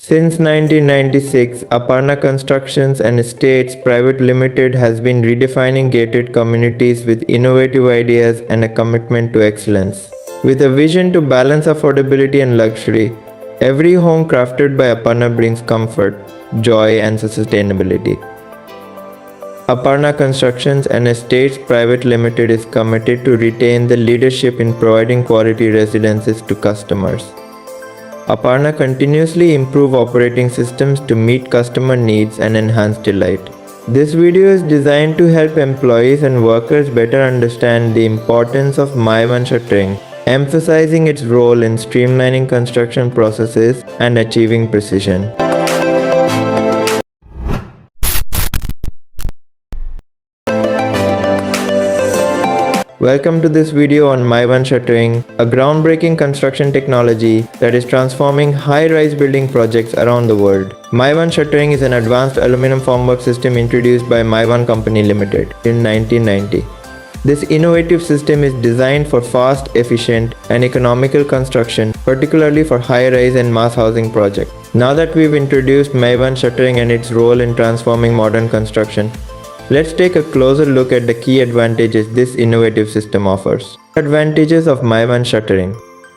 Since 1996, Aparna Constructions and Estates Private Limited has been redefining gated communities with innovative ideas and a commitment to excellence. With a vision to balance affordability and luxury, every home crafted by Aparna brings comfort, joy, and sustainability. Aparna Constructions and Estates Private Limited is committed to retain the leadership in providing quality residences to customers. Aparna continuously improve operating systems to meet customer needs and enhance delight. This video is designed to help employees and workers better understand the importance of MIVAN shuttering, emphasizing its role in streamlining construction processes and achieving precision. Welcome to this video on MIVAN shuttering, a groundbreaking construction technology that is transforming high-rise building projects around the world. MIVAN shuttering is an advanced aluminum formwork system introduced by MIVAN Company Limited in 1990. This innovative system is designed for fast, efficient, and economical construction, particularly for high-rise and mass housing projects. Now that we've introduced MIVAN shuttering and its role in transforming modern construction, let's take a closer look at the key advantages this innovative system offers. Advantages of MIVAN shuttering.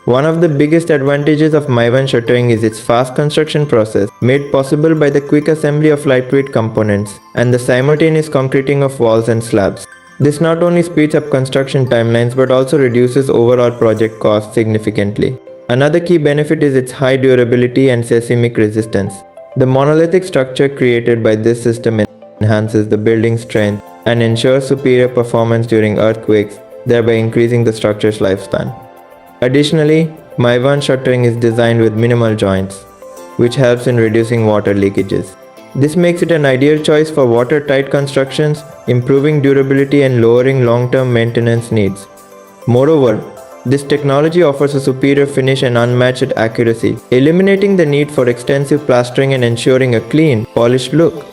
One of the biggest advantages of MIVAN shuttering is its fast construction process, made possible by the quick assembly of lightweight components and the simultaneous concreting of walls and slabs. This not only speeds up construction timelines but also reduces overall project costs significantly. Another key benefit is its high durability and seismic resistance. The monolithic structure created by this system enhances the building's strength and ensures superior performance during earthquakes, thereby increasing the structure's lifespan. Additionally, MIVAN shuttering is designed with minimal joints, which helps in reducing water leakages. This makes it an ideal choice for watertight constructions, improving durability and lowering long-term maintenance needs. Moreover, this technology offers a superior finish and unmatched accuracy, eliminating the need for extensive plastering and ensuring a clean, polished look.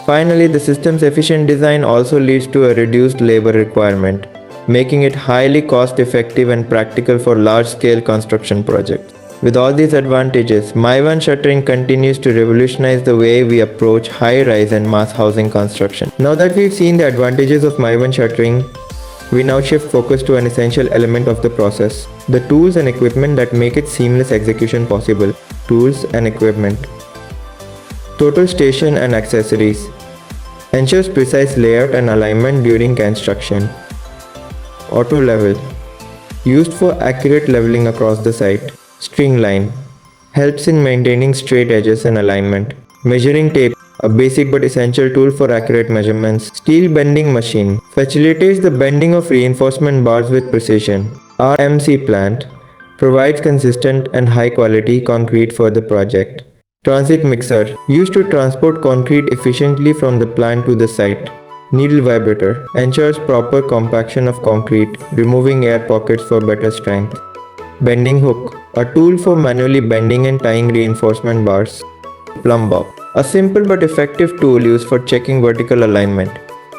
Finally, the system's efficient design also leads to a reduced labor requirement, making it highly cost-effective and practical for large-scale construction projects. With all these advantages, MIVAN shuttering continues to revolutionize the way we approach high-rise and mass housing construction. Now that we've seen the advantages of MIVAN shuttering, we now shift focus to an essential element of the process: the tools and equipment that make its seamless execution possible. Tools and equipment. Total station and accessories. Ensures precise layout and alignment during construction. Auto level. Used for accurate leveling across the site. String line. Helps in maintaining straight edges and alignment. Measuring tape. A basic but essential tool for accurate measurements. Steel bending machine. Facilitates the bending of reinforcement bars with precision. RMC plant. Provides consistent and high quality concrete for the project. Transit mixer, used to transport concrete efficiently from the plant to the site. Needle vibrator, ensures proper compaction of concrete, removing air pockets for better strength. Bending hook, a tool for manually bending and tying reinforcement bars. Plumb bob, a simple but effective tool used for checking vertical alignment,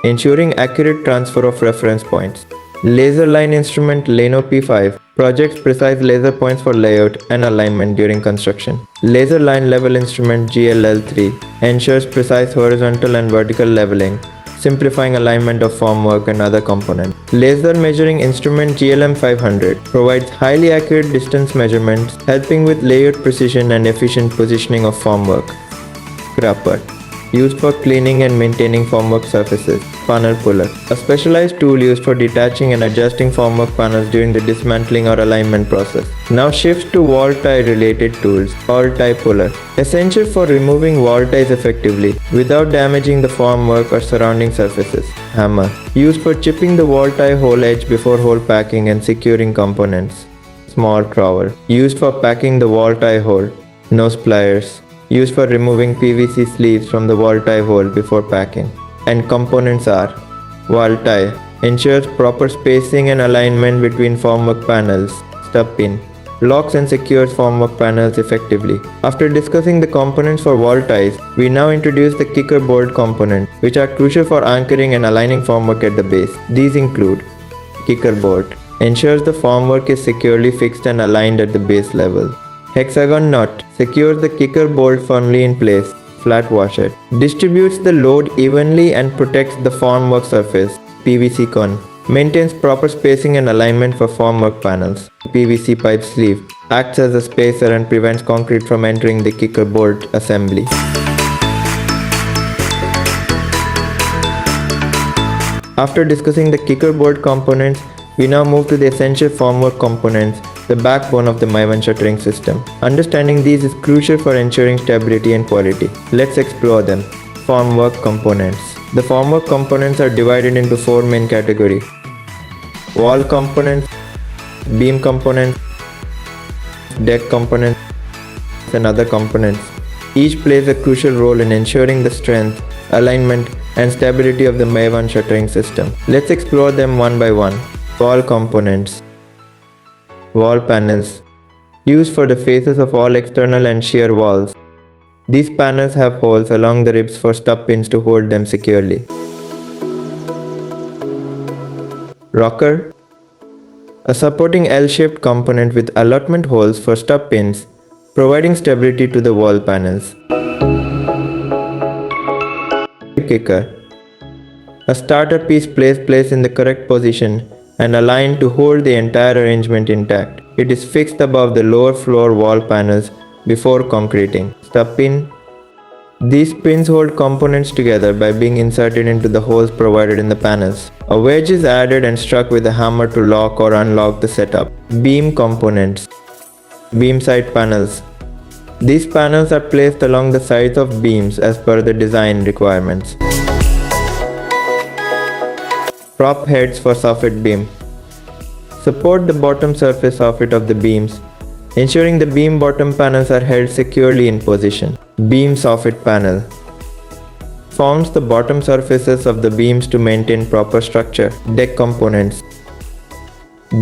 ensuring accurate transfer of reference points. Laser line instrument Leno P5 projects precise laser points for layout and alignment during construction. Laser line level instrument GLL3 ensures precise horizontal and vertical leveling, simplifying alignment of formwork and other components. Laser measuring instrument GLM500 provides highly accurate distance measurements, helping with layout precision and efficient positioning of formwork. Grapper, used for cleaning and maintaining formwork surfaces. Panel puller, a specialized tool used for detaching and adjusting formwork panels during the dismantling or alignment process. Now shifts to wall tie related tools. Wall tie puller, essential for removing wall ties effectively without damaging the formwork or surrounding surfaces. Hammer, used for chipping the wall tie hole edge before hole packing and securing components. Small trowel, used for packing the wall tie hole. Nose pliers, used for removing PVC sleeves from the wall tie hole before packing. And components are: wall tie, ensures proper spacing and alignment between formwork panels. Stub pin, locks and secures formwork panels effectively. After discussing the components for wall ties, we now introduce the kicker bolt components, which are crucial for anchoring and aligning formwork at the base. These include: kicker bolt, ensures the formwork is securely fixed and aligned at the base level. Hexagon nut secures the kicker bolt firmly in place. Flat washer distributes the load evenly and protects the formwork surface. PVC con maintains proper spacing and alignment for formwork panels. PVC pipe sleeve acts as a spacer and prevents concrete from entering the kicker bolt assembly. After discussing the kicker bolt components, we now move to the essential formwork components, the backbone of the MIVAN shuttering system. Understanding these is crucial for ensuring stability and quality. Let's explore them. Formwork components. The formwork components are divided into four main categories: wall components, beam components, deck components, and other components. Each plays a crucial role in ensuring the strength, alignment, and stability of the MIVAN shuttering system. Let's explore them one by one. Wall components. Wall panels, used for the faces of all external and shear walls. These panels have holes along the ribs for stub pins to hold them securely. Rocker, a supporting L-shaped component with allotment holes for stub pins, providing stability to the wall panels. Kicker, a starter piece placed in the correct position and aligned to hold the entire arrangement intact. It is fixed above the lower floor wall panels before concreting. Stub pin. These pins hold components together by being inserted into the holes provided in the panels. A wedge is added and struck with a hammer to lock or unlock the setup. Beam components. Beam side panels. These panels are placed along the sides of beams as per the design requirements. Prop heads for soffit beam. Support the bottom surface soffit of the beams, ensuring the beam bottom panels are held securely in position. Beam soffit panel forms the bottom surfaces of the beams to maintain proper structure. Deck components.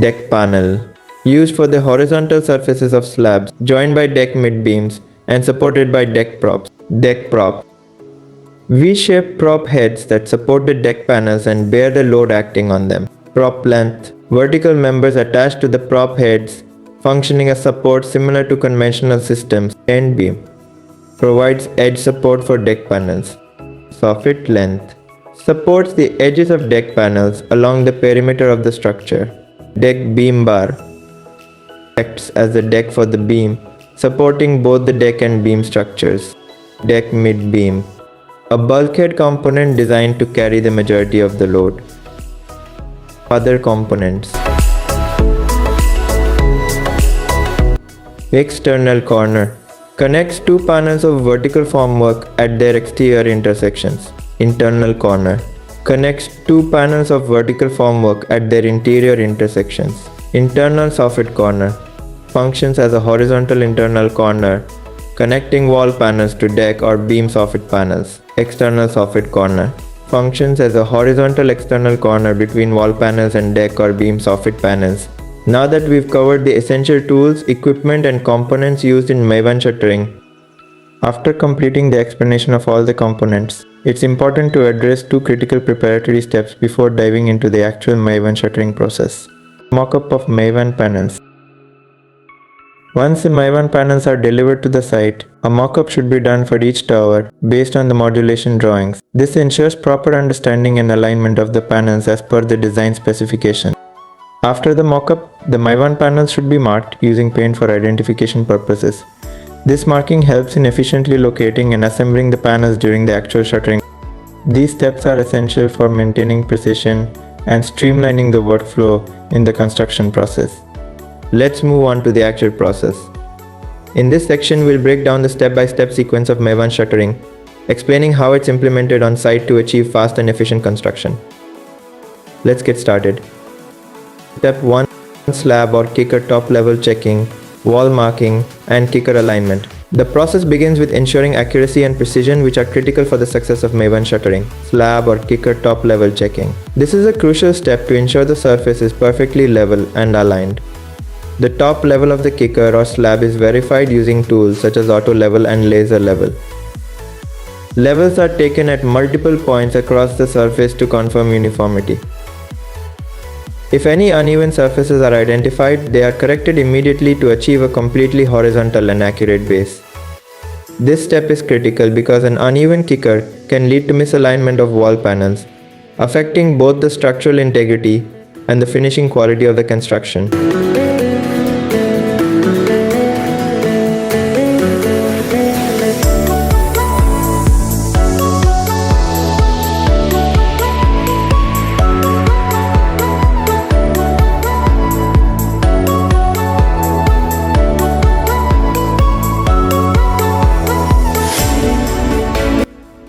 Deck panel, used for the horizontal surfaces of slabs, joined by deck mid-beams and supported by deck props. Deck prop. V-shaped prop heads that support the deck panels and bear the load acting on them. Prop length. Vertical members attached to the prop heads, functioning as support similar to conventional systems. End beam. Provides edge support for deck panels. Soffit length. Supports the edges of deck panels along the perimeter of the structure. Deck beam bar. Acts as the deck for the beam, supporting both the deck and beam structures. Deck mid-beam. A bulkhead component designed to carry the majority of the load. Other components. External corner. Connects two panels of vertical formwork at their exterior intersections. Internal corner. Connects two panels of vertical formwork at their interior intersections. Internal soffit corner. Functions as a horizontal internal corner, connecting wall panels to deck or beam soffit panels. External soffit corner. Functions as a horizontal external corner between wall panels and deck or beam soffit panels. Now that we've covered the essential tools, equipment and components used in MIVAN shuttering, after completing the explanation of all the components, it's important to address two critical preparatory steps before diving into the actual MIVAN shuttering process. Mock-up of MIVAN panels. Once the MIVAN panels are delivered to the site, a mock-up should be done for each tower based on the modulation drawings. This ensures proper understanding and alignment of the panels as per the design specification. After the mock-up, the MIVAN panels should be marked using paint for identification purposes. This marking helps in efficiently locating and assembling the panels during the actual shuttering. These steps are essential for maintaining precision and streamlining the workflow in the construction process. Let's move on to the actual process. In this section, we'll break down the step-by-step sequence of MIVAN shuttering, explaining how it's implemented on site to achieve fast and efficient construction. Let's get started. Step 1. Slab or kicker top level checking, wall marking, and kicker alignment. The process begins with ensuring accuracy and precision, which are critical for the success of MIVAN shuttering. Slab or kicker top level checking. This is a crucial step to ensure the surface is perfectly level and aligned. The top level of the kicker or slab is verified using tools such as auto level and laser level. Levels are taken at multiple points across the surface to confirm uniformity. If any uneven surfaces are identified, they are corrected immediately to achieve a completely horizontal and accurate base. This step is critical because an uneven kicker can lead to misalignment of wall panels, affecting both the structural integrity and the finishing quality of the construction.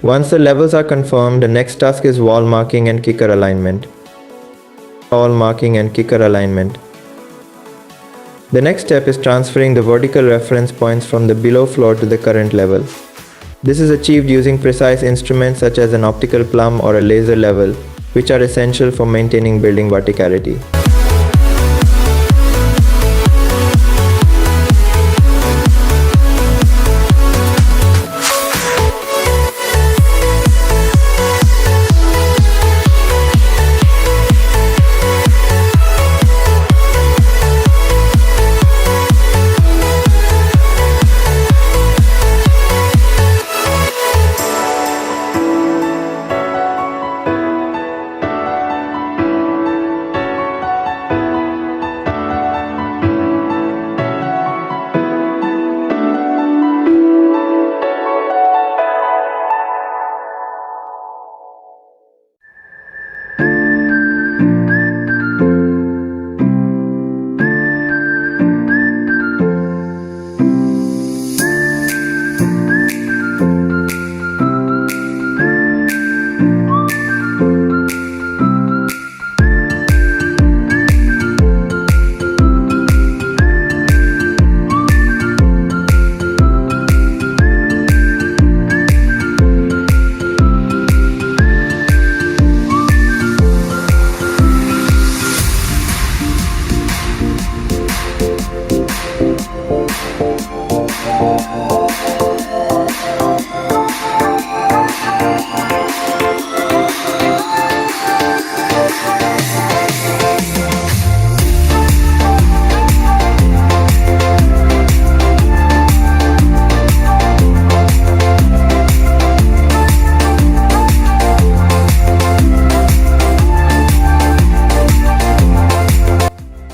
Once the levels are confirmed, the next task is wall marking and kicker alignment. Wall marking and kicker alignment. The next step is transferring the vertical reference points from the below floor to the current level. This is achieved using precise instruments such as an optical plumb or a laser level, which are essential for maintaining building verticality.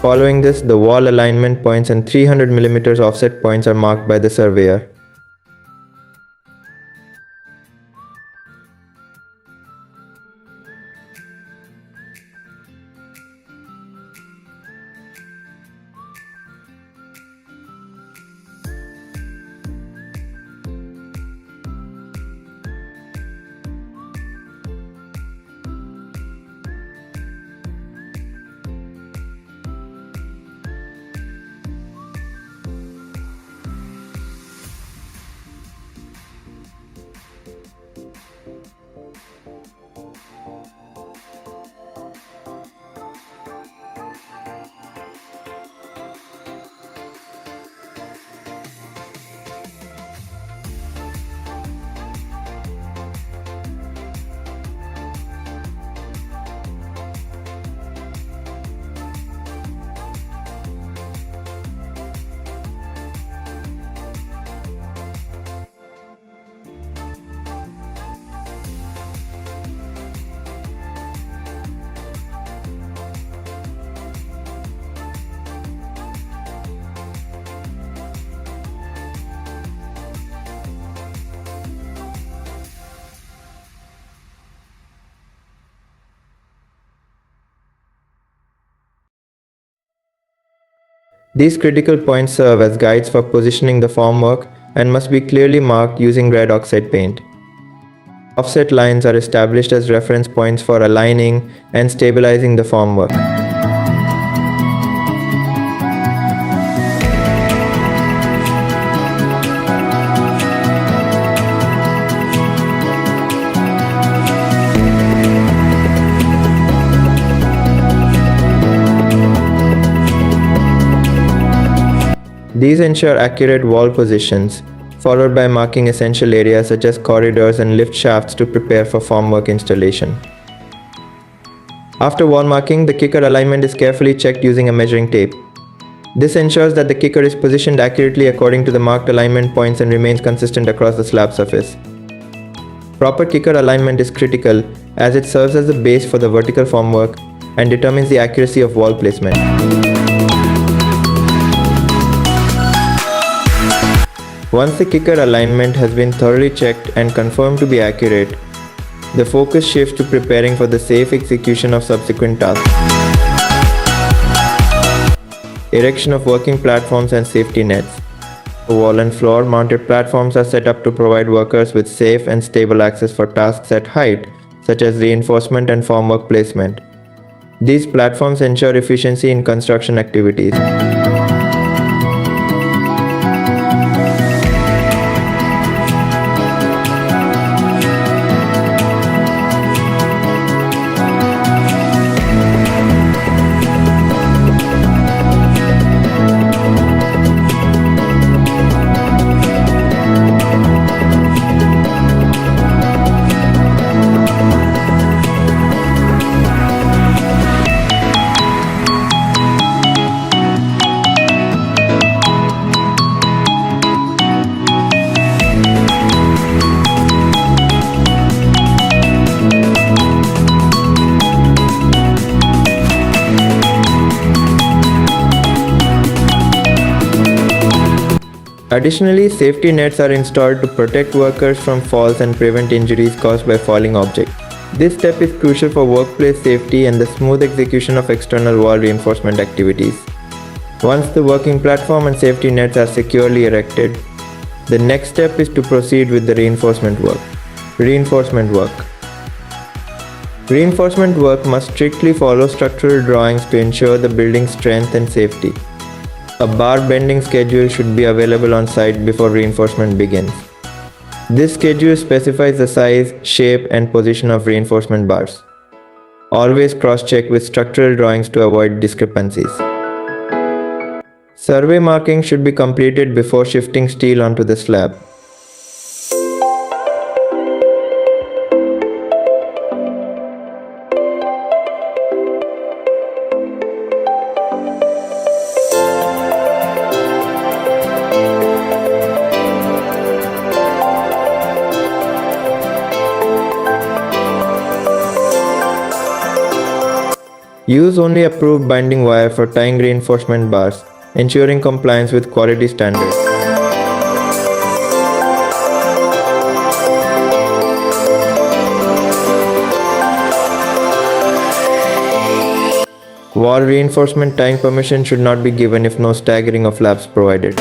Following this, the wall alignment points and 300 mm offset points are marked by the surveyor. These critical points serve as guides for positioning the formwork and must be clearly marked using red oxide paint. Offset lines are established as reference points for aligning and stabilizing the formwork. These ensure accurate wall positions, followed by marking essential areas such as corridors and lift shafts to prepare for formwork installation. After wall marking, the kicker alignment is carefully checked using a measuring tape. This ensures that the kicker is positioned accurately according to the marked alignment points and remains consistent across the slab surface. Proper kicker alignment is critical as it serves as the base for the vertical formwork and determines the accuracy of wall placement. Once the kicker alignment has been thoroughly checked and confirmed to be accurate, the focus shifts to preparing for the safe execution of subsequent tasks. Erection of working platforms and safety nets. Wall and floor mounted platforms are set up to provide workers with safe and stable access for tasks at height, such as reinforcement and formwork placement. These platforms ensure efficiency in construction activities. Additionally, safety nets are installed to protect workers from falls and prevent injuries caused by falling objects. This step is crucial for workplace safety and the smooth execution of external wall reinforcement activities. Once the working platform and safety nets are securely erected, the next step is to proceed with the reinforcement work. Reinforcement work must strictly follow structural drawings to ensure the building's strength and safety. A bar bending schedule should be available on site before reinforcement begins. This schedule specifies the size, shape, and position of reinforcement bars. Always cross-check with structural drawings to avoid discrepancies. Survey marking should be completed before shifting steel onto the slab. Use only approved binding wire for tying reinforcement bars, ensuring compliance with quality standards. Wall reinforcement tying permission should not be given if no staggering of slabs provided.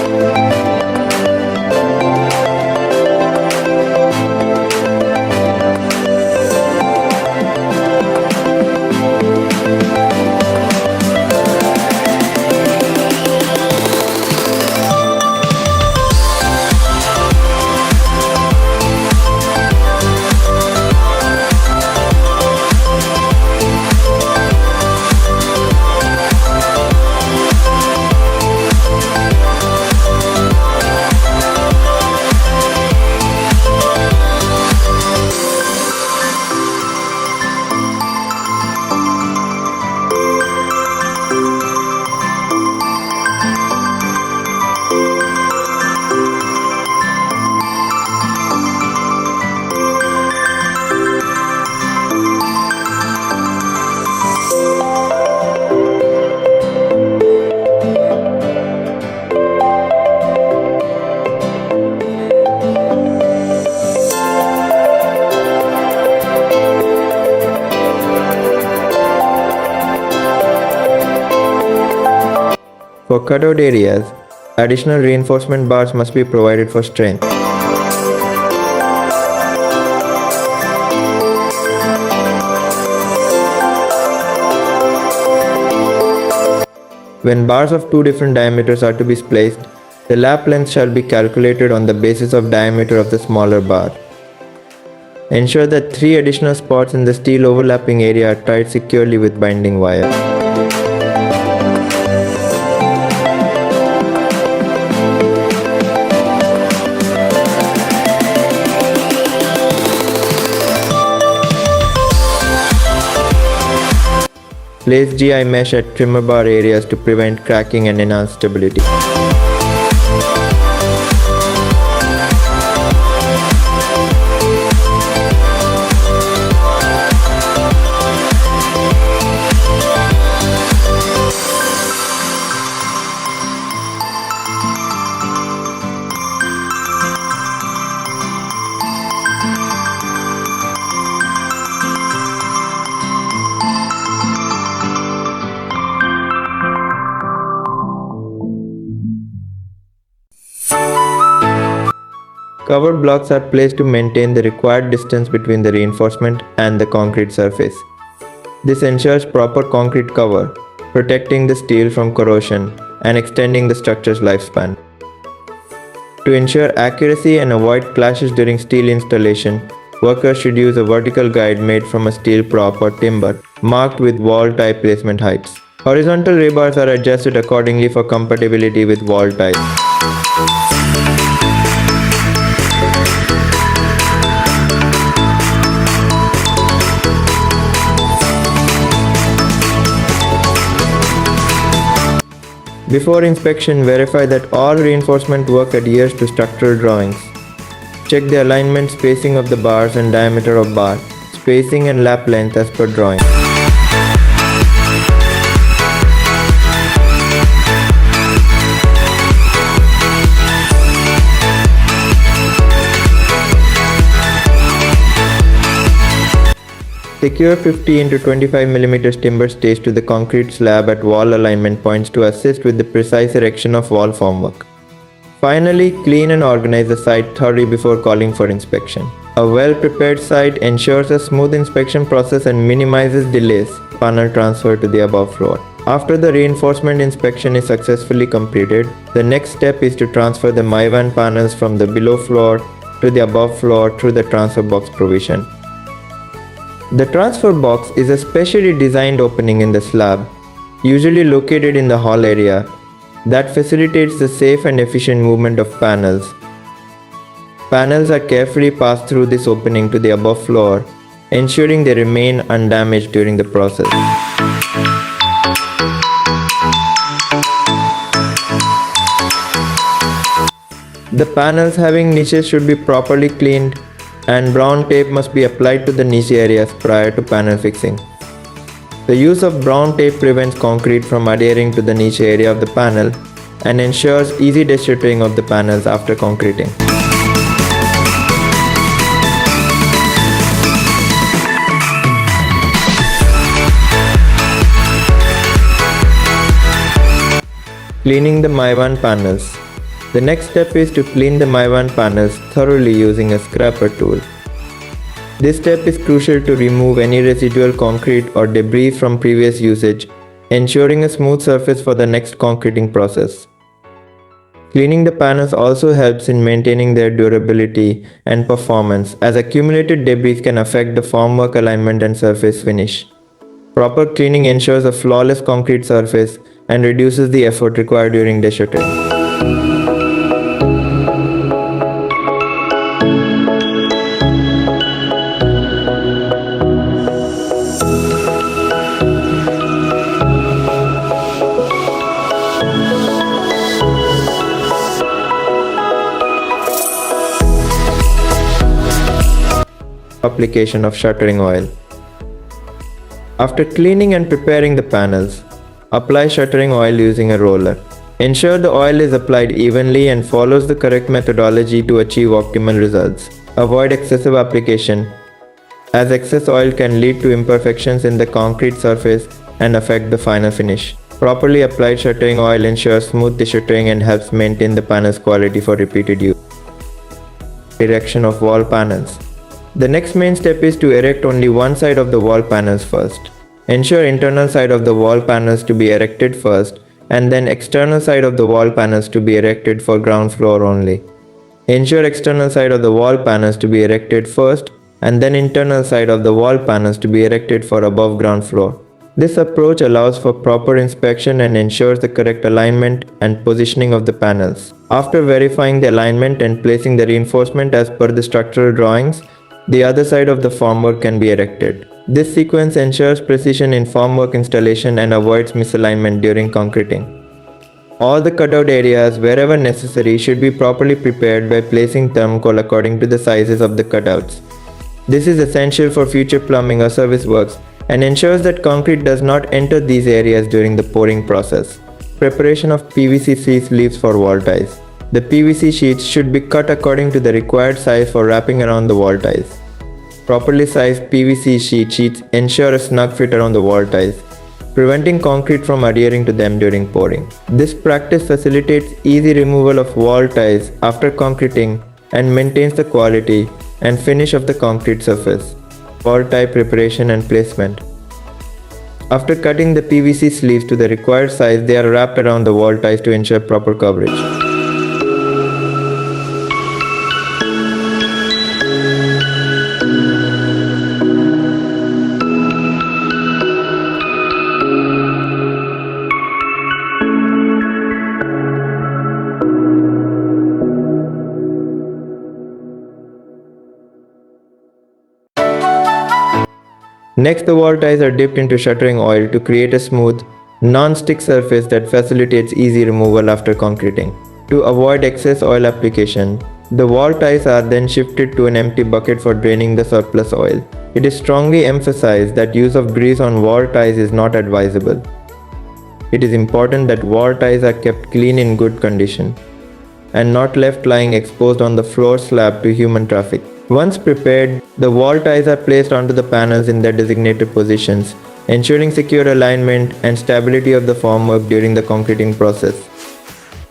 For cutout areas, additional reinforcement bars must be provided for strength. When bars of two different diameters are to be spliced, the lap length shall be calculated on the basis of diameter of the smaller bar. Ensure that 3 additional spots in the steel overlapping area are tied securely with binding wire. Place GI mesh at trimmer bar areas to prevent cracking and enhance stability. Cover blocks are placed to maintain the required distance between the reinforcement and the concrete surface. This ensures proper concrete cover, protecting the steel from corrosion and extending the structure's lifespan. To ensure accuracy and avoid clashes during steel installation, workers should use a vertical guide made from a steel prop or timber, marked with wall tie placement heights. Horizontal rebars are adjusted accordingly for compatibility with wall ties. Before inspection, verify that all reinforcement work adheres to structural drawings. Check the alignment, spacing of the bars and diameter of bar, spacing and lap length as per drawing. Secure 50 into 25 mm timber stays to the concrete slab at wall alignment points to assist with the precise erection of wall formwork. Finally, clean and organize the site thoroughly before calling for inspection. A well-prepared site ensures a smooth inspection process and minimizes delays. Panel transfer to the above floor. After the reinforcement inspection is successfully completed, the next step is to transfer the MIVAN panels from the below floor to the above floor through the transfer box provision. The transfer box is a specially designed opening in the slab, usually located in the hall area, that facilitates the safe and efficient movement of panels. Panels are carefully passed through this opening to the above floor, ensuring they remain undamaged during the process. The panels having niches should be properly cleaned, and brown tape must be applied to the niche areas prior to panel fixing. The use of brown tape prevents concrete from adhering to the niche area of the panel and ensures easy destructuring of the panels after concreting. Cleaning the MIVAN panels. The next step is to clean the MIVAN panels thoroughly using a scraper tool. This step is crucial to remove any residual concrete or debris from previous usage, ensuring a smooth surface for the next concreting process. Cleaning the panels also helps in maintaining their durability and performance, as accumulated debris can affect the formwork alignment and surface finish. Proper cleaning ensures a flawless concrete surface and reduces the effort required during destructuring. Application of shuttering oil. After cleaning and preparing the panels, apply shuttering oil using a roller. Ensure the oil is applied evenly and follows the correct methodology to achieve optimal results. Avoid excessive application, as excess oil can lead to imperfections in the concrete surface and affect the final finish. Properly applied shuttering oil ensures smooth destructuring and helps maintain the panel's quality for repeated use. Erection of wall panels. The next main step is to erect only one side of the wall panels first. Ensure internal side of the wall panels to be erected first, and then external side of the wall panels to be erected for ground floor only. Ensure external side of the wall panels to be erected first, and then internal side of the wall panels to be erected for above ground floor. This approach allows for proper inspection and ensures the correct alignment and positioning of the panels. After verifying the alignment and placing the reinforcement as per the structural drawings, the other side of the formwork can be erected. This sequence ensures precision in formwork installation and avoids misalignment during concreting. All the cutout areas, wherever necessary, should be properly prepared by placing thermocol according to the sizes of the cutouts. This is essential for future plumbing or service works and ensures that concrete does not enter these areas during the pouring process. Preparation of PVC sleeves for wall ties. The PVC sheets should be cut according to the required size for wrapping around the wall ties. Properly sized PVC sheets ensure a snug fit around the wall ties, preventing concrete from adhering to them during pouring. This practice facilitates easy removal of wall ties after concreting and maintains the quality and finish of the concrete surface. Wall tie preparation and placement. After cutting the PVC sleeves to the required size, they are wrapped around the wall ties to ensure proper coverage. Next, the wall ties are dipped into shuttering oil to create a smooth, non-stick surface that facilitates easy removal after concreting. To avoid excess oil application, the wall ties are then shifted to an empty bucket for draining the surplus oil. It is strongly emphasized that use of grease on wall ties is not advisable. It is important that wall ties are kept clean in good condition and not left lying exposed on the floor slab to human traffic. Once prepared, the wall ties are placed onto the panels in their designated positions, ensuring secure alignment and stability of the formwork during the concreting process.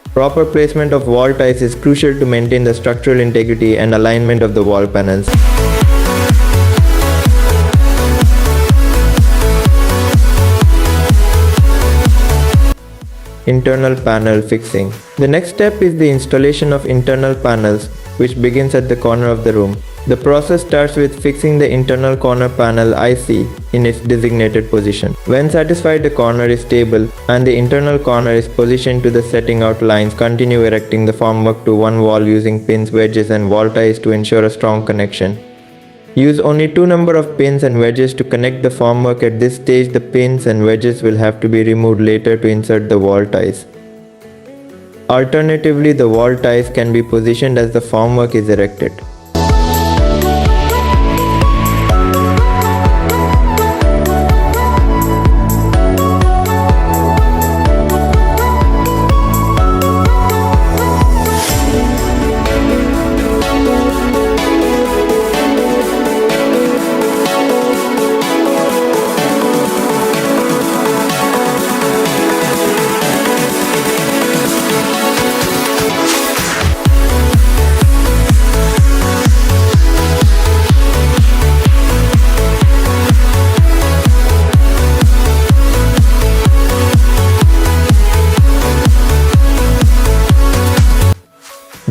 Proper placement of wall ties is crucial to maintain the structural integrity and alignment of the wall panels. Internal panel fixing. The next step is the installation of internal panels, which begins at the corner of the room. The process starts with fixing the internal corner panel IC in its designated position. When satisfied the corner is stable and the internal corner is positioned to the setting out lines, continue erecting the formwork to one wall using pins, wedges and wall ties to ensure a strong connection. Use only 2 number of pins and wedges to connect the formwork. At this stage, the pins and wedges will have to be removed later to insert the wall ties. Alternatively, the wall ties can be positioned as the formwork is erected.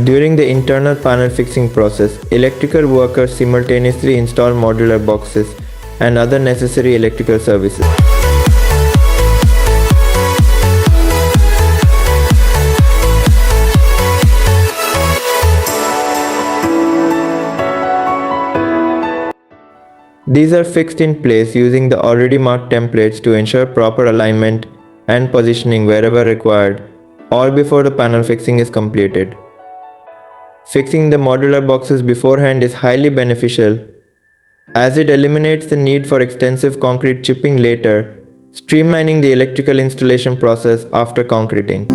During the internal panel fixing process, electrical workers simultaneously install modular boxes and other necessary electrical services. These are fixed in place using the already marked templates to ensure proper alignment and positioning wherever required, all before the panel fixing is completed. Fixing the modular boxes beforehand is highly beneficial as it eliminates the need for extensive concrete chipping later, streamlining the electrical installation process after concreting.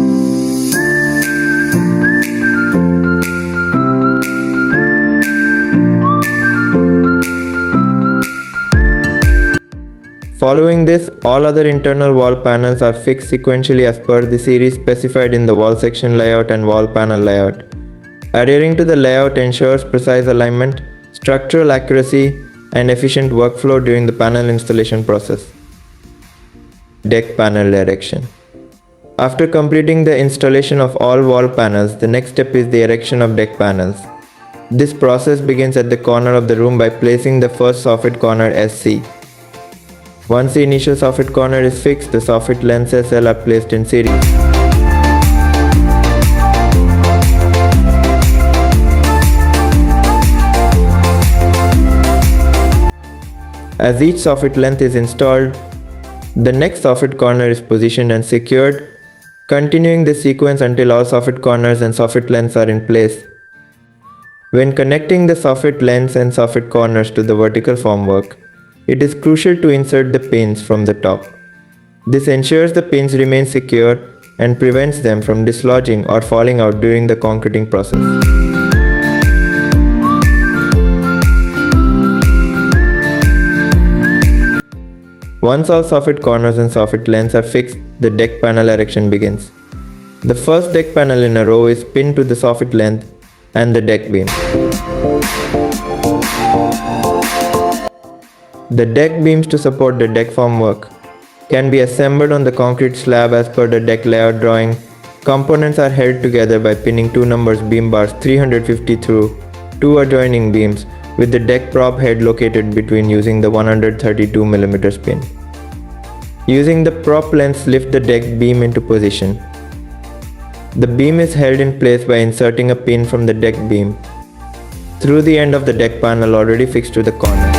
Following this, all other internal wall panels are fixed sequentially as per the series specified in the wall section layout and wall panel layout. Adhering to the layout ensures precise alignment, structural accuracy, and efficient workflow during the panel installation process. Deck panel erection. After completing the installation of all wall panels, the next step is the erection of deck panels. This process begins at the corner of the room by placing the first soffit corner SC. Once the initial soffit corner is fixed, the soffit lengths SL are placed in series. As each soffit length is installed, the next soffit corner is positioned and secured, continuing this sequence until all soffit corners and soffit lengths are in place. When connecting the soffit lengths and soffit corners to the vertical formwork, it is crucial to insert the pins from the top. This ensures the pins remain secure and prevents them from dislodging or falling out during the concreting process. Once all soffit corners and soffit lengths are fixed, the deck panel erection begins. The first deck panel in a row is pinned to the soffit length and the deck beam. The deck beams to support the deck formwork can be assembled on the concrete slab as per the deck layout drawing. Components are held together by pinning 2 numbers beam bars 350 through 2 adjoining beams with the deck prop head located between using the 132 mm pin. Using the prop lengths, lift the deck beam into position. The beam is held in place by inserting a pin from the deck beam through the end of the deck panel already fixed to the corner.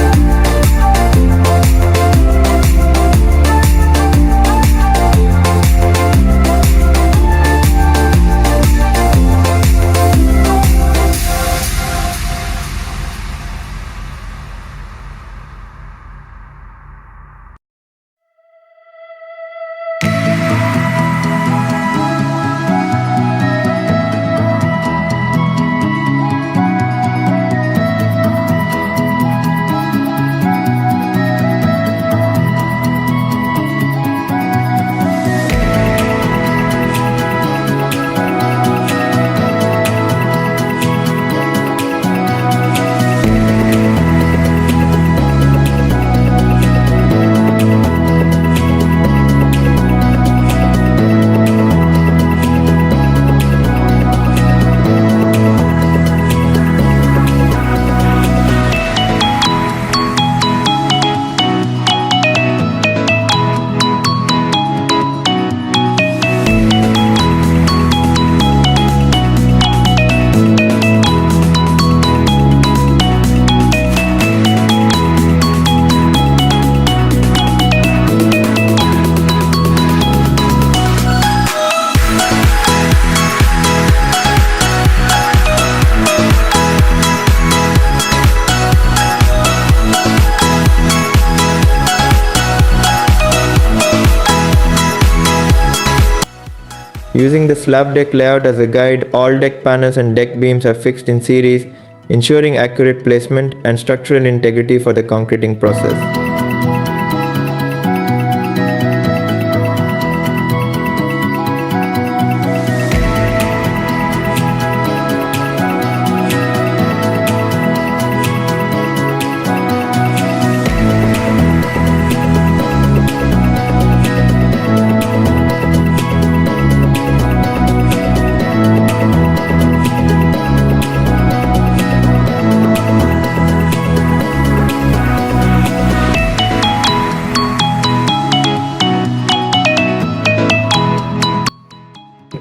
Using the slab deck layout as a guide, all deck panels and deck beams are fixed in series, ensuring accurate placement and structural integrity for the concreting process.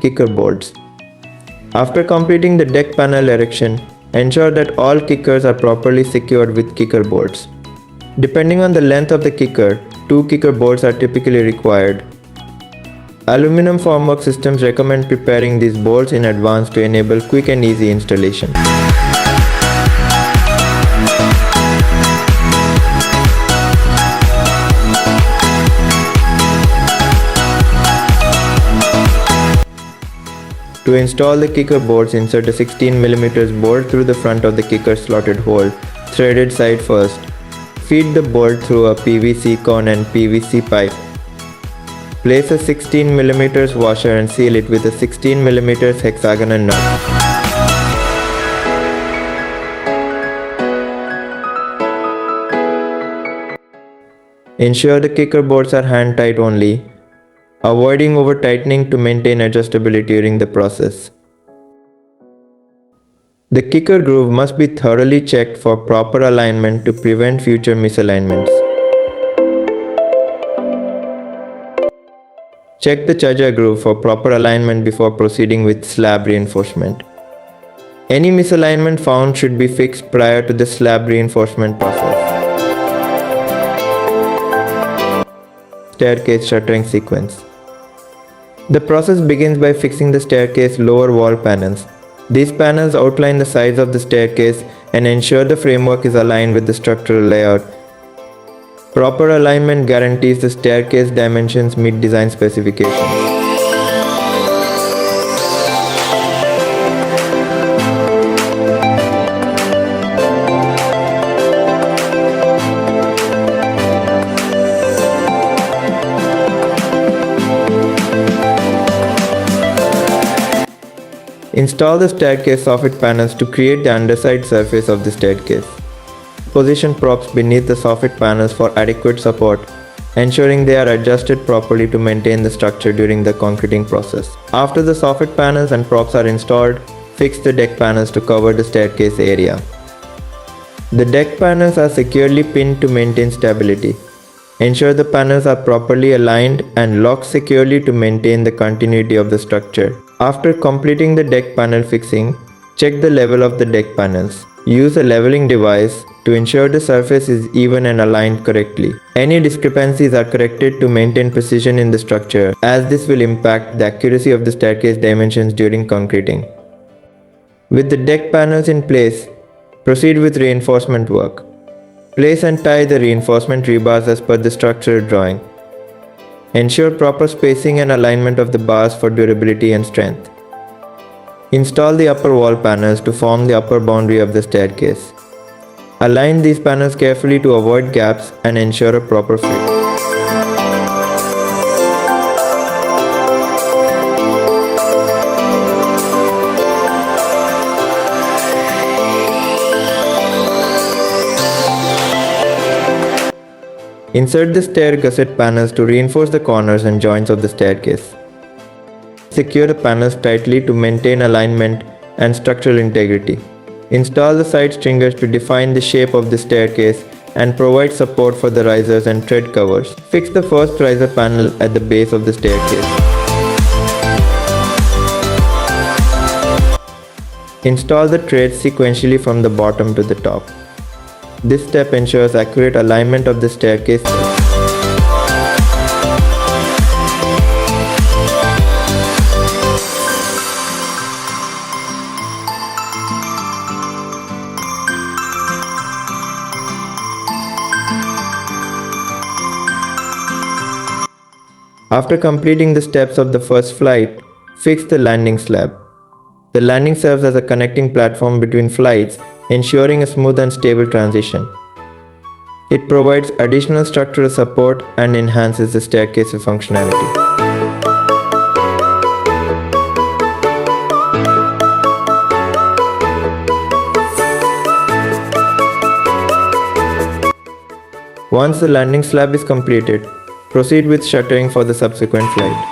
Kicker bolts. After completing the deck panel erection, ensure that all kickers are properly secured with kicker bolts. Depending on the length of the kicker, 2 kicker bolts are typically required. Aluminum formwork systems recommend preparing these bolts in advance to enable quick and easy installation. To install the kicker bolts, insert a 16 mm bolt through the front of the kicker slotted hole, threaded side first. Feed the bolt through a PVC cone and PVC pipe. Place a 16 mm washer and seal it with a 16 mm hexagonal nut. Ensure the kicker bolts are hand tight only, avoiding over tightening to maintain adjustability during the process. The kicker groove must be thoroughly checked for proper alignment to prevent future misalignments. Check the chaja groove for proper alignment before proceeding with slab reinforcement. Any misalignment found should be fixed prior to the slab reinforcement process. staircase shuttering sequence. The process begins by fixing the staircase lower wall panels. These panels outline the sides of the staircase and ensure the framework is aligned with the structural layout. Proper alignment guarantees the staircase dimensions meet design specifications. Install the staircase soffit panels to create the underside surface of the staircase. Position props beneath the soffit panels for adequate support, ensuring they are adjusted properly to maintain the structure during the concreting process. After the soffit panels and props are installed, fix the deck panels to cover the staircase area. The deck panels are securely pinned to maintain stability. Ensure the panels are properly aligned and locked securely to maintain the continuity of the structure. After completing the deck panel fixing, check the level of the deck panels. Use a leveling device to ensure the surface is even and aligned correctly. Any discrepancies are corrected to maintain precision in the structure, as this will impact the accuracy of the staircase dimensions during concreting. With the deck panels in place, proceed with reinforcement work. Place and tie the reinforcement rebars as per the structural drawing. Ensure proper spacing and alignment of the bars for durability and strength. Install the upper wall panels to form the upper boundary of the staircase. Align these panels carefully to avoid gaps and ensure a proper fit. Insert the stair gusset panels to reinforce the corners and joints of the staircase. Secure the panels tightly to maintain alignment and structural integrity. Install the side stringers to define the shape of the staircase and provide support for the risers and tread covers. Fix the first riser panel at the base of the staircase. Install the treads sequentially from the bottom to the top. This step ensures accurate alignment of the staircase. After completing the steps of the first flight, fix the landing slab. The landing serves as a connecting platform between flights, ensuring a smooth and stable transition. It provides additional structural support and enhances the staircase functionality. Once the landing slab is completed, proceed with shuttering for the subsequent flight.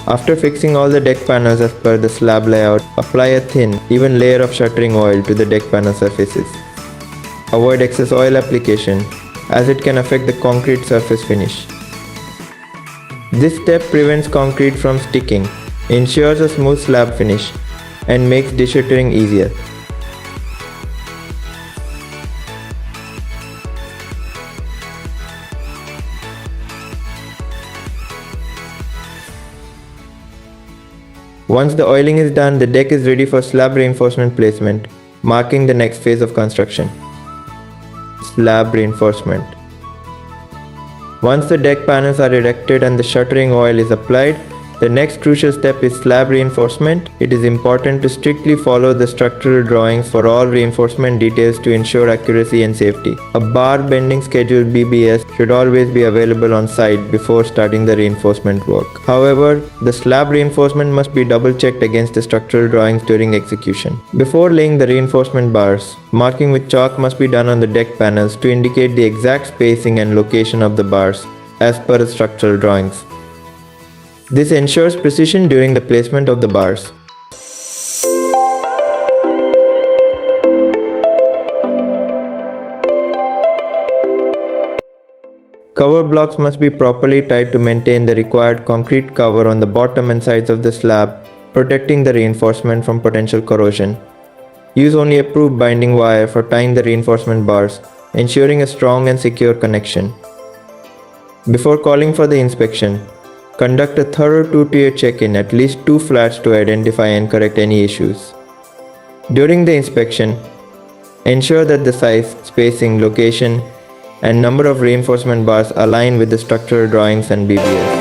After fixing all the deck panels as per the slab layout, apply a thin, even layer of shuttering oil to the deck panel surfaces. Avoid excess oil application, as it can affect the concrete surface finish. This step prevents concrete from sticking, ensures a smooth slab finish, and makes de-shuttering easier. Once the oiling is done, the deck is ready for slab reinforcement placement, marking the next phase of construction. Slab reinforcement. Once the deck panels are erected and the shuttering oil is applied, the next crucial step is slab reinforcement. It is important to strictly follow the structural drawings for all reinforcement details to ensure accuracy and safety. A bar bending schedule (BBS) should always be available on site before starting the reinforcement work. However, the slab reinforcement must be double-checked against the structural drawings during execution. Before laying the reinforcement bars, marking with chalk must be done on the deck panels to indicate the exact spacing and location of the bars as per the structural drawings. This ensures precision during the placement of the bars. Cover blocks must be properly tied to maintain the required concrete cover on the bottom and sides of the slab, protecting the reinforcement from potential corrosion. Use only approved binding wire for tying the reinforcement bars, ensuring a strong and secure connection. Before calling for the inspection, conduct a thorough two-tier check-in at least 2 flats to identify and correct any issues. During the inspection, ensure that the size, spacing, location, and number of reinforcement bars align with the structural drawings and BBS.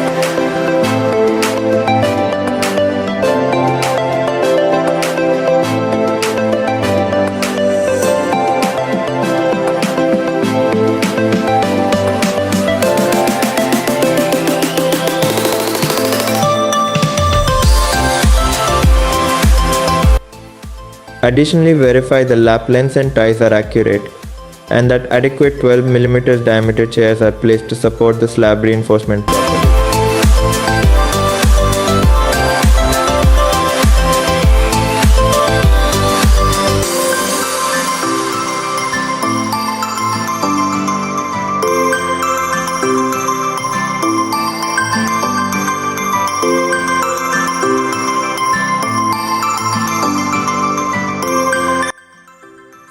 Additionally, verify the lap lengths and ties are accurate and that adequate 12 mm diameter chairs are placed to support the slab reinforcement properly.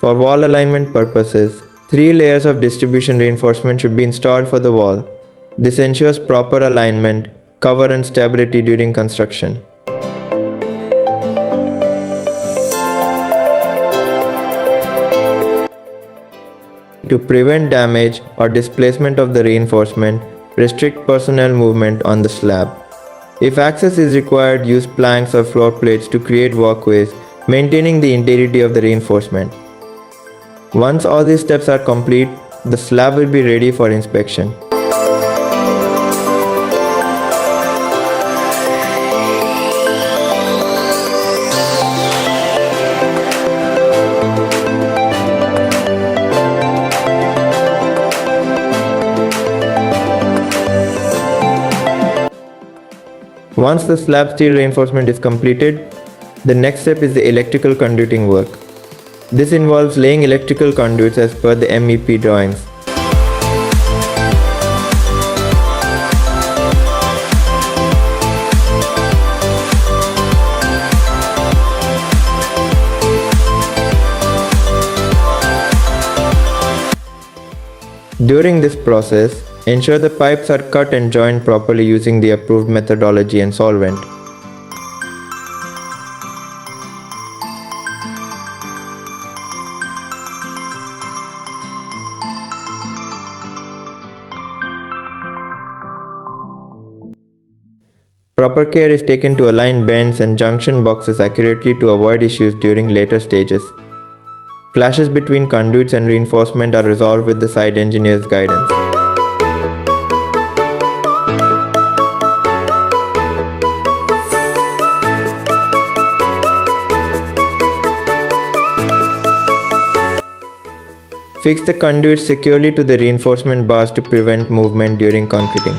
For wall alignment purposes, 3 layers of distribution reinforcement should be installed for the wall. This ensures proper alignment, cover and stability during construction. To prevent damage or displacement of the reinforcement, restrict personnel movement on the slab. If access is required, use planks or floor plates to create walkways, maintaining the integrity of the reinforcement. Once all these steps are complete, the slab will be ready for inspection. Once the slab steel reinforcement is completed, the next step is the electrical conduiting work. This involves laying electrical conduits as per the MEP drawings. During this process, ensure the pipes are cut and joined properly using the approved methodology and solvent. Proper care is taken to align bends and junction boxes accurately to avoid issues during later stages. Clashes between conduits and reinforcement are resolved with the site engineer's guidance. Fix the conduits securely to the reinforcement bars to prevent movement during concreting.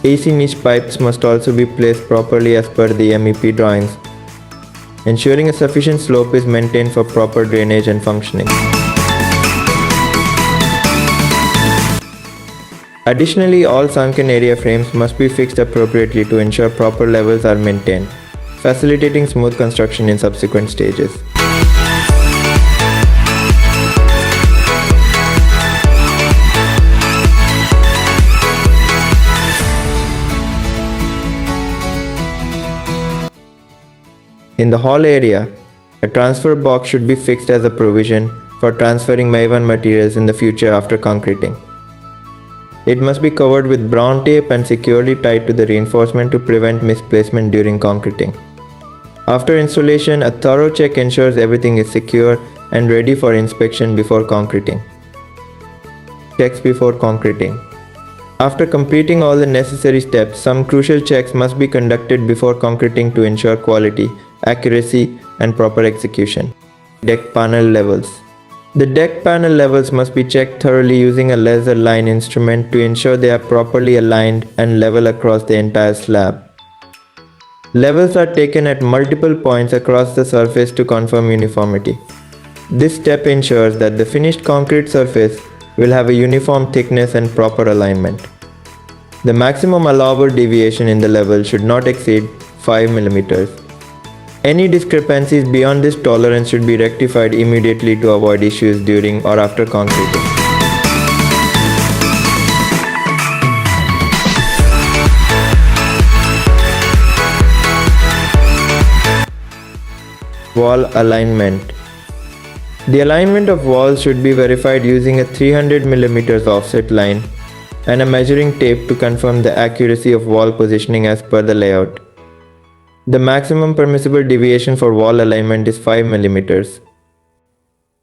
AC niche pipes must also be placed properly as per the MEP drawings, ensuring a sufficient slope is maintained for proper drainage and functioning. Additionally, all sunken area frames must be fixed appropriately to ensure proper levels are maintained, facilitating smooth construction in subsequent stages. In the hall area, a transfer box should be fixed as a provision for transferring MIVAN materials in the future after concreting. It must be covered with brown tape and securely tied to the reinforcement to prevent misplacement during concreting. After installation, a thorough check ensures everything is secure and ready for inspection before concreting. Checks before concreting. After completing all the necessary steps, some crucial checks must be conducted before concreting to ensure quality, accuracy, and proper execution. Deck panel levels. The deck panel levels must be checked thoroughly using a laser line instrument to ensure they are properly aligned and level across the entire slab. Levels are taken at multiple points across the surface to confirm uniformity. This step ensures that the finished concrete surface will have a uniform thickness and proper alignment. The maximum allowable deviation in the level should not exceed 5 mm. Any discrepancies beyond this tolerance should be rectified immediately to avoid issues during or after concreting. Wall alignment. The alignment of walls should be verified using a 300 mm offset line and a measuring tape to confirm the accuracy of wall positioning as per the layout. The maximum permissible deviation for wall alignment is 5 mm.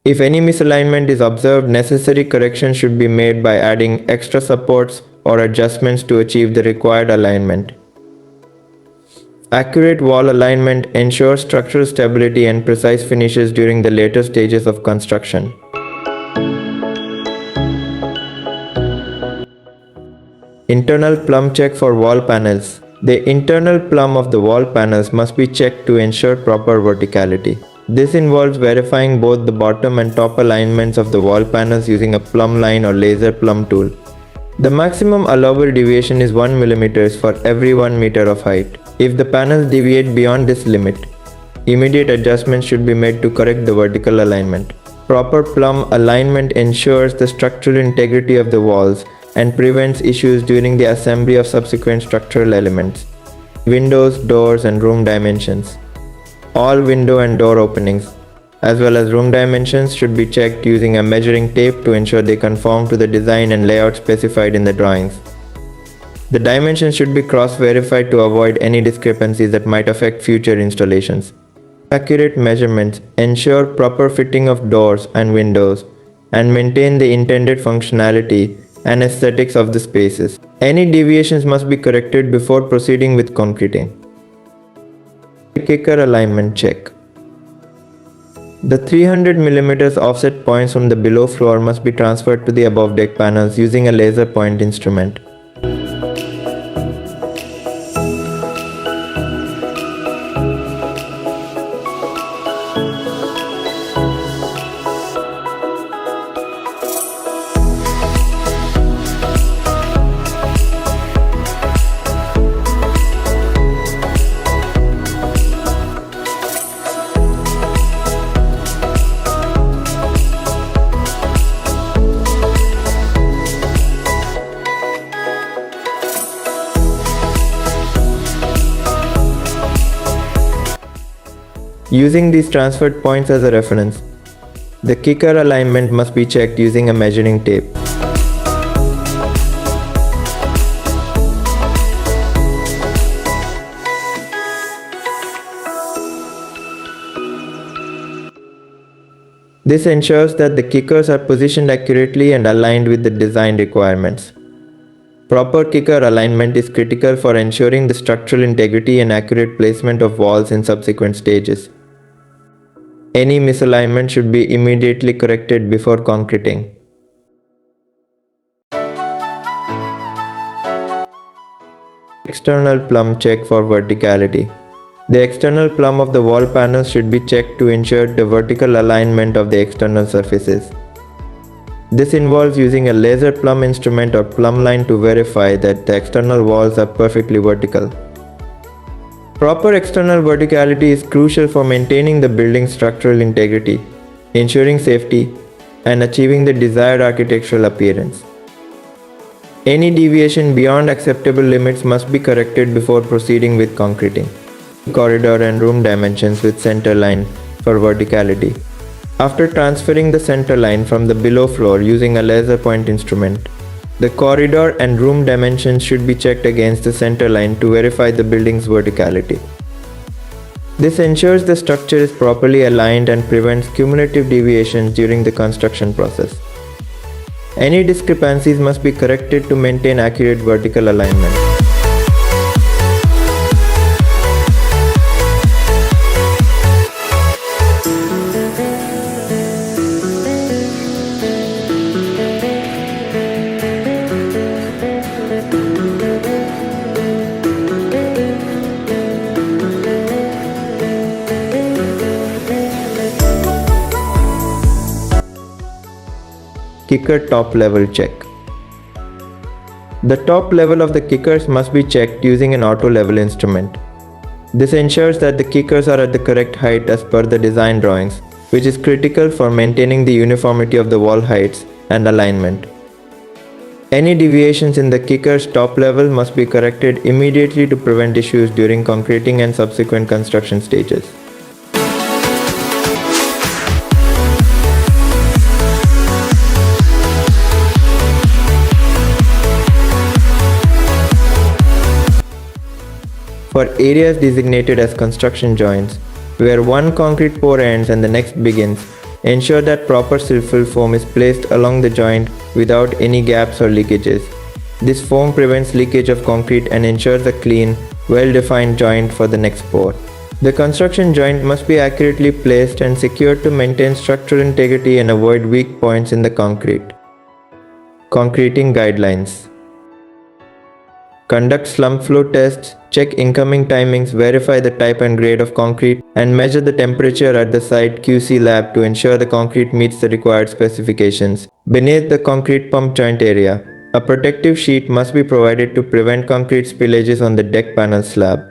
If any misalignment is observed, necessary corrections should be made by adding extra supports or adjustments to achieve the required alignment. Accurate wall alignment ensures structural stability and precise finishes during the later stages of construction. Internal plumb check for wall panels. The internal plumb of the wall panels must be checked to ensure proper verticality. This involves verifying both the bottom and top alignments of the wall panels using a plumb line or laser plumb tool. The maximum allowable deviation is 1 mm for every 1 meter of height. If the panels deviate beyond this limit, immediate adjustments should be made to correct the vertical alignment. Proper plumb alignment ensures the structural integrity of the walls and prevents issues during the assembly of subsequent structural elements. Windows, doors, and room dimensions. All window and door openings, as well as room dimensions, should be checked using a measuring tape to ensure they conform to the design and layout specified in the drawings. The dimensions should be cross-verified to avoid any discrepancies that might affect future installations. Accurate measurements ensure proper fitting of doors and windows and maintain the intended functionality and aesthetics of the spaces. Any deviations must be corrected before proceeding with concreting. Kicker alignment check. The 300 mm offset points from the below floor must be transferred to the above deck panels using a laser point instrument. Using these transferred points as a reference, the kicker alignment must be checked using a measuring tape. This ensures that the kickers are positioned accurately and aligned with the design requirements. Proper kicker alignment is critical for ensuring the structural integrity and accurate placement of walls in subsequent stages. Any misalignment should be immediately corrected before concreting. External plumb check for verticality. The external plumb of the wall panels should be checked to ensure the vertical alignment of the external surfaces. This involves using a laser plumb instrument or plumb line to verify that the external walls are perfectly vertical. Proper external verticality is crucial for maintaining the building's structural integrity, ensuring safety, and achieving the desired architectural appearance. Any deviation beyond acceptable limits must be corrected before proceeding with concreting. Corridor and room dimensions with center line for verticality. After transferring the center line from the below floor using a laser point instrument, the corridor and room dimensions should be checked against the center line to verify the building's verticality. This ensures the structure is properly aligned and prevents cumulative deviations during the construction process. Any discrepancies must be corrected to maintain accurate vertical alignment. Kicker top level check. The top level of the kickers must be checked using an auto level instrument. This ensures that the kickers are at the correct height as per the design drawings, which is critical for maintaining the uniformity of the wall heights and alignment. Any deviations in the kicker's top level must be corrected immediately to prevent issues during concreting and subsequent construction stages. For areas designated as construction joints, where one concrete pour ends and the next begins, ensure that proper sill-fill foam is placed along the joint without any gaps or leakages. This foam prevents leakage of concrete and ensures a clean, well-defined joint for the next pour. The construction joint must be accurately placed and secured to maintain structural integrity and avoid weak points in the concrete. Concreting guidelines. Conduct slump flow tests, check incoming timings, verify the type and grade of concrete, and measure the temperature at the site QC lab to ensure the concrete meets the required specifications. Beneath the concrete pump joint area, a protective sheet must be provided to prevent concrete spillages on the deck panel slab.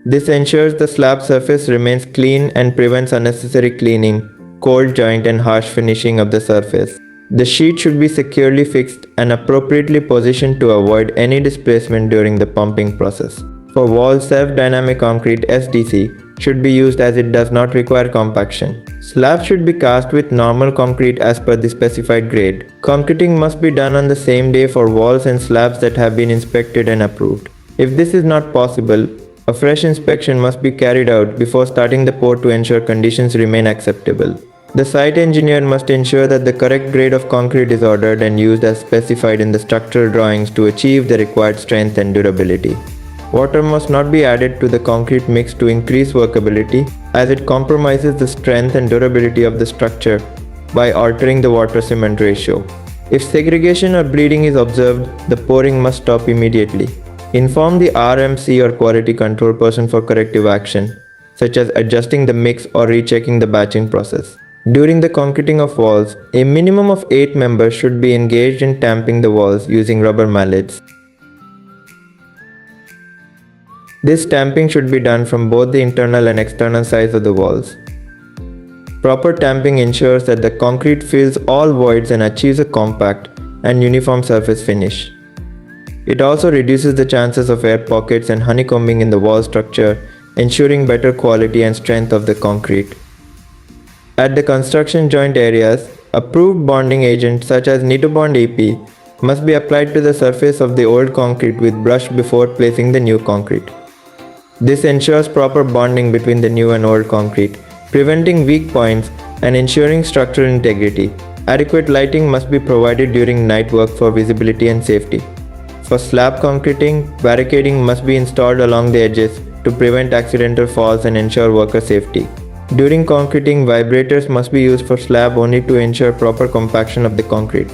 This ensures the slab surface remains clean and prevents unnecessary cleaning, cold joint, and harsh finishing of the surface. The sheet should be securely fixed and appropriately positioned to avoid any displacement during the pumping process. For wall self-dynamic concrete SDC should be used as it does not require compaction. Slabs should be cast with normal concrete as per the specified grade. Concreting must be done on the same day for walls and slabs that have been inspected and approved. If this is not possible, a fresh inspection must be carried out before starting the pour to ensure conditions remain acceptable. The site engineer must ensure that the correct grade of concrete is ordered and used as specified in the structural drawings to achieve the required strength and durability. Water must not be added to the concrete mix to increase workability, as it compromises the strength and durability of the structure by altering the water-cement ratio. If segregation or bleeding is observed, the pouring must stop immediately. Inform the RMC or quality control person for corrective action, such as adjusting the mix or rechecking the batching process. During the concreting of walls, a minimum of 8 members should be engaged in tamping the walls using rubber mallets. This tamping should be done from both the internal and external sides of the walls. Proper tamping ensures that the concrete fills all voids and achieves a compact and uniform surface finish. It also reduces the chances of air pockets and honeycombing in the wall structure, ensuring better quality and strength of the concrete. At the construction joint areas, approved bonding agent such as Nitobond AP must be applied to the surface of the old concrete with brush before placing the new concrete. This ensures proper bonding between the new and old concrete, preventing weak points and ensuring structural integrity. Adequate lighting must be provided during night work for visibility and safety. For slab concreting, barricading must be installed along the edges to prevent accidental falls and ensure worker safety. During concreting, vibrators must be used for slab only to ensure proper compaction of the concrete.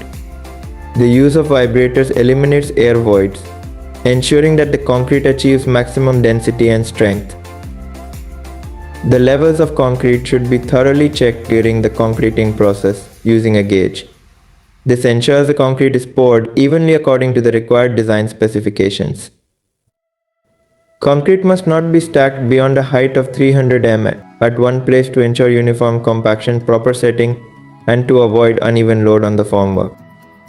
The use of vibrators eliminates air voids, ensuring that the concrete achieves maximum density and strength. The levels of concrete should be thoroughly checked during the concreting process using a gauge. This ensures the concrete is poured evenly according to the required design specifications. Concrete must not be stacked beyond a height of 300 mm at one place to ensure uniform compaction, proper setting, and to avoid uneven load on the formwork.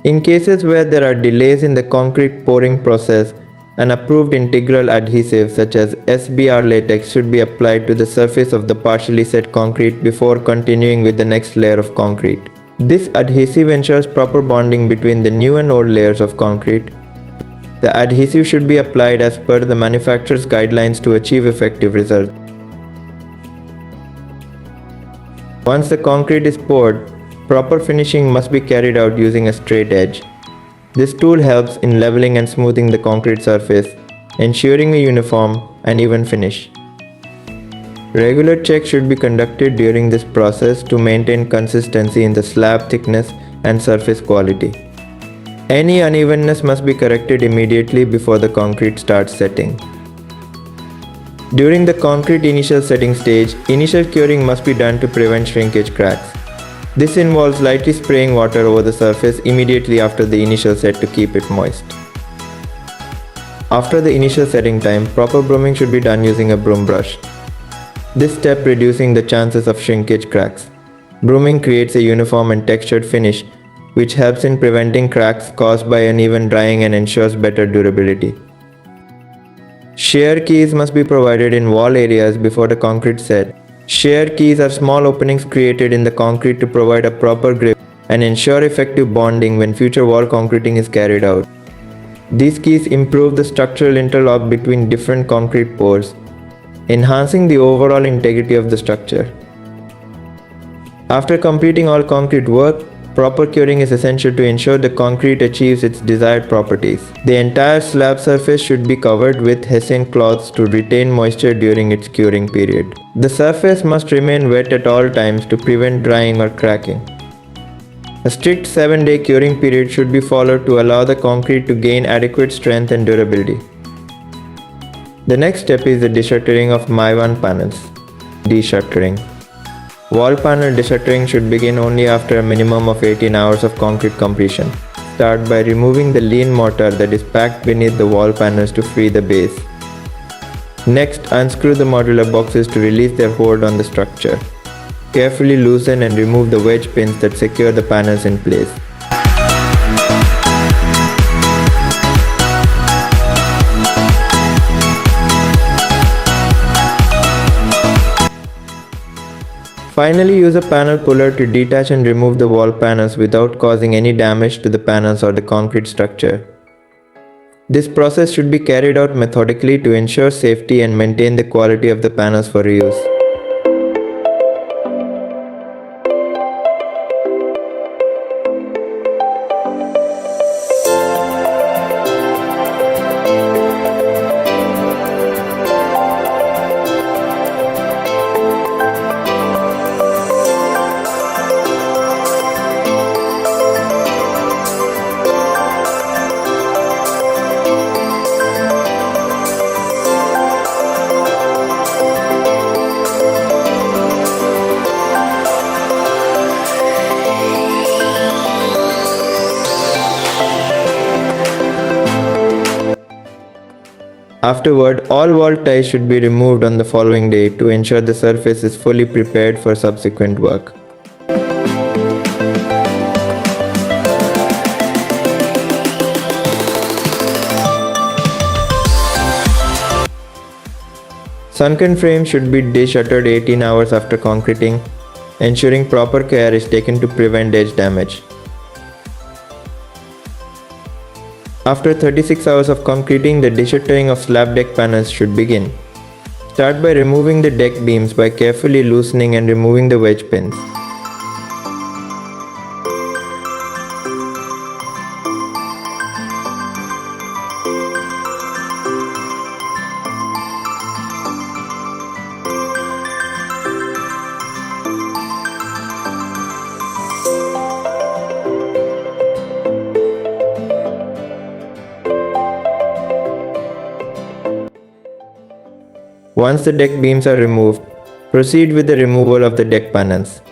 In cases where there are delays in the concrete pouring process, an approved integral adhesive such as SBR latex should be applied to the surface of the partially set concrete before continuing with the next layer of concrete. This adhesive ensures proper bonding between the new and old layers of concrete. The adhesive should be applied as per the manufacturer's guidelines to achieve effective results. Once the concrete is poured, proper finishing must be carried out using a straight edge. This tool helps in leveling and smoothing the concrete surface, ensuring a uniform and even finish. Regular checks should be conducted during this process to maintain consistency in the slab thickness and surface quality. Any unevenness must be corrected immediately before the concrete starts setting. During the concrete initial setting stage, initial curing must be done to prevent shrinkage cracks. This involves lightly spraying water over the surface immediately after the initial set to keep it moist. After the initial setting time, proper brooming should be done using a broom brush. This step reducing the chances of shrinkage cracks. Brooming creates a uniform and textured finish, which helps in preventing cracks caused by uneven drying and ensures better durability. Shear keys must be provided in wall areas before the concrete set. Shear keys are small openings created in the concrete to provide a proper grip and ensure effective bonding when future wall concreting is carried out. These keys improve the structural interlock between different concrete pours, enhancing the overall integrity of the structure. After completing all concrete work, proper curing is essential to ensure the concrete achieves its desired properties. The entire slab surface should be covered with hessian cloths to retain moisture during its curing period. The surface must remain wet at all times to prevent drying or cracking. A strict 7-day curing period should be followed to allow the concrete to gain adequate strength and durability. The next step is the deshuttering of MIVAN panels. Deshuttering. Wall panel deshuttering should begin only after a minimum of 18 hours of concrete completion. Start by removing the lean mortar that is packed beneath the wall panels to free the base. Next, unscrew the modular boxes to release their hold on the structure. Carefully loosen and remove the wedge pins that secure the panels in place. Finally, use a panel puller to detach and remove the wall panels without causing any damage to the panels or the concrete structure. This process should be carried out methodically to ensure safety and maintain the quality of the panels for reuse. Afterward, all wall ties should be removed on the following day to ensure the surface is fully prepared for subsequent work. Sunken frames should be deshuttered 18 hours after concreting, ensuring proper care is taken to prevent edge damage. After 36 hours of concreting, the deshuttering of slab deck panels should begin. Start by removing the deck beams by carefully loosening and removing the wedge pins. Once the deck beams are removed, proceed with the removal of the deck panels.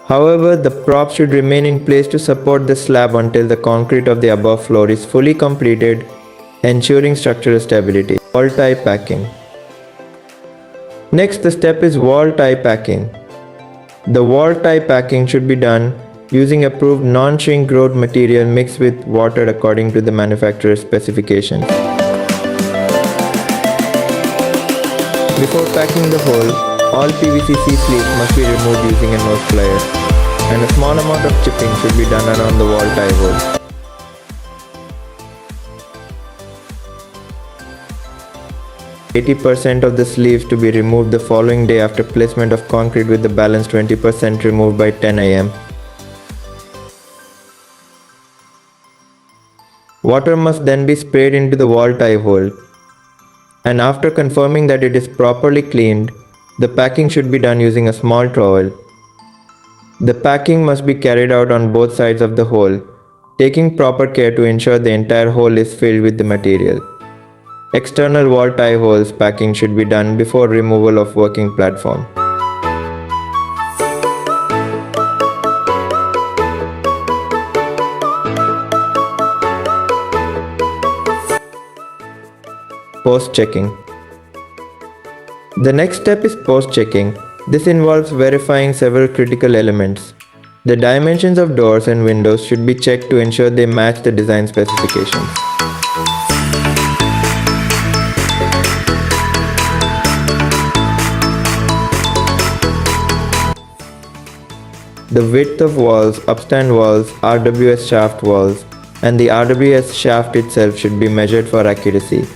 However, the prop should remain in place to support the slab until the concrete of the above floor is fully completed, ensuring structural stability. Wall tie packing. Next, the step is wall tie packing. The wall tie packing should be done using approved non-shrink growth material mixed with water according to the manufacturer's specifications. Before packing the hole, all PVC C-sleeves must be removed using a nose plier, and a small amount of chipping should be done around the wall tie hole. 80% of the sleeves to be removed the following day after placement of concrete, with the balance 20% removed by 10 am. Water must then be sprayed into the wall tie hole, and after confirming that it is properly cleaned, the packing should be done using a small trowel. The packing must be carried out on both sides of the hole, taking proper care to ensure the entire hole is filled with the material. External wall tie holes packing should be done before removal of working platform. Post-checking. The next step is post-checking. This involves verifying several critical elements. The dimensions of doors and windows should be checked to ensure they match the design specifications. The width of walls, upstand walls, RWS shaft walls, and the RWS shaft itself should be measured for accuracy.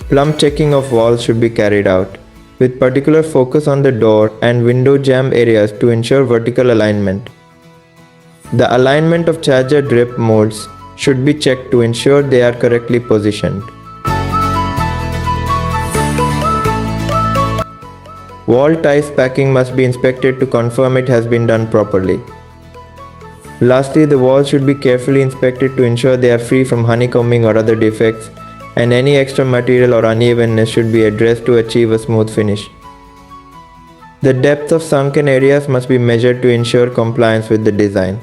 Plumb checking of walls should be carried out, with particular focus on the door and window jamb areas to ensure vertical alignment. The alignment of charger drip molds should be checked to ensure they are correctly positioned. Wall ties packing must be inspected to confirm it has been done properly. Lastly, the walls should be carefully inspected to ensure they are free from honeycombing or other defects, and any extra material or unevenness should be addressed to achieve a smooth finish. The depth of sunken areas must be measured to ensure compliance with the design.